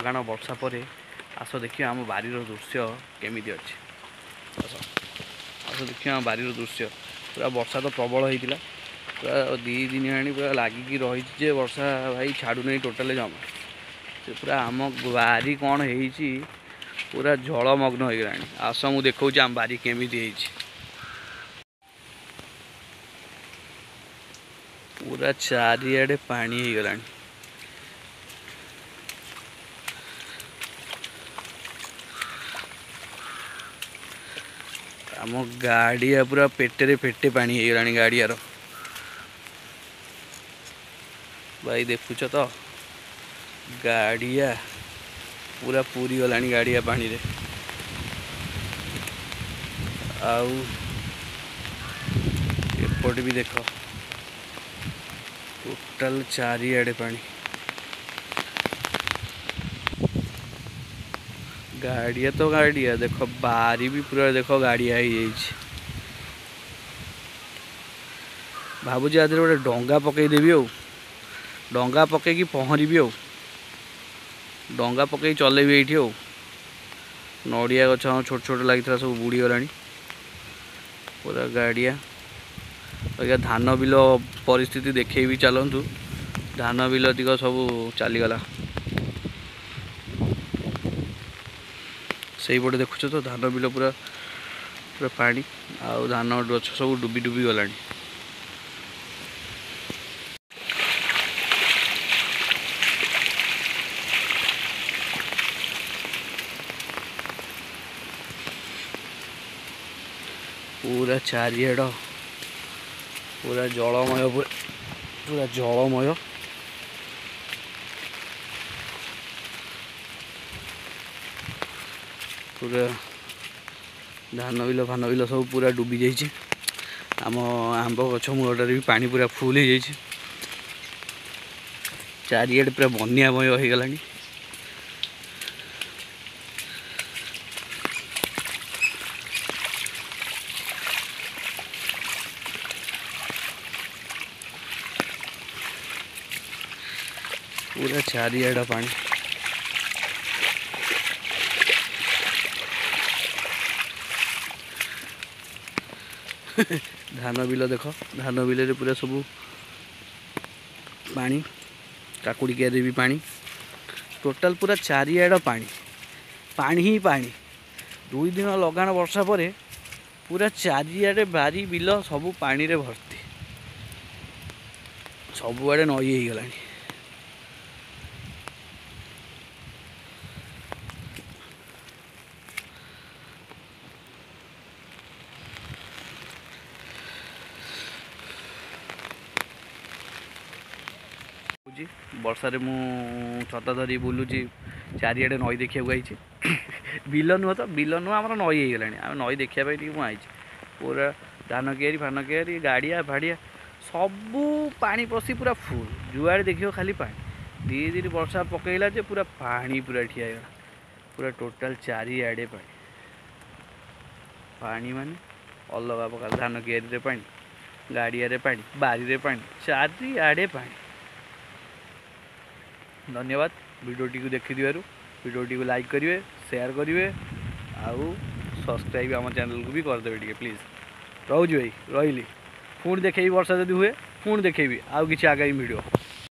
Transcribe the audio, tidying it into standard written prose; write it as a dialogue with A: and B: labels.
A: लगाण वर्षा पर आस देखिए आम बारीर दृश्य केमी अच्छे। आस देखिए आम बारीर दृश्य पूरा वर्षा तो प्रबल होता पूरा 2 दिन आनी पूरा लगिकी रही वर्षा भाई छाड़ू नहीं टोटाल जमा से पूरा आम बारी कौन है पूरा जलमग्न हो गलानी। आस मु देखा आम बारी केमी पूरा चारिआडे पानी हो गलानी। आम गाड़िया पूरा पेटे पेटे पानी हो गलानी गाड़ियार भाई देखुच तो गाड़िया पूरा पूरी गलानी गाड़िया पानी रे। आउ एपट भी देख टोटाल चारिआडे पानी गाड़िया तो गाड़िया देख बारी भी पूरा देख गाड़िया भावुँ आदि गोटे डंगा पकईदेवी आ डंगा पकईकी पहरबी आ डंगा पकई चलेबी ये आ नड़िया गछ छोट छोट लगी सब बुड़ी गला पूरा गाड़िया। अगर धान बिल परिस्थिति देखे भी चलतु धान बिल दिग सब चलीगला से पटे देखुच तो धान बिल पूरा पूरा पानी आउ धान गछ सब डुबी डुबी गला। पूरा चारिआड पूरा जलमय पूरा जलमय पूरा धान बिल फान बिल सब पूरा डुबी जाइए। आम आंब गछ मूलटार भी पानी पूरा फुल हो जाइए चारिआडे पूरा बन्यामय हो गलानी। पूरा चारिआड पानी धान बिल देख धान बिल पूरा सब पानी काकुड़ी क्यारे भी पानी टोटाल पूरा चारिआड पानी पानी ही पानी 2 दिन लगाण वर्षा पर पूरा चारिआडे बारी बिल सब पानी रे भर्ती सबुआड़े नई हो गलानी। वर्षा मु छता धरी बुलूची चारिआडे नई देखा आई बिल नुह तो बिल नुह आम नई हो गला आम नई देखापी मुझे पूरा धान कियारी फान कियारी गाड़िया फाड़िया सबू पानी पशी पूरा फुल जुआड़े देखियो खाली पानी 2 दिन वर्षा पकईला जे पूरा पानी पूरा ठियागला पूरा टोटाल चारिआडे पानी पानी माने अलग प्रकार धान कियारी पानी गाड़िया पानी बारी रे पानी चारिआडे पानी। धन्यवाद वीडियोटी को देखी वीडियोटी को लाइक करेंगे शेयर करेंगे आउ सब्सक्राइब आम चैनल को भी करदे टे प्लीज़। रोज भाई रही पुणी देखेबी वर्षा जदि हुए पुणी देखेबी आउ किसी आगामी वीडियो।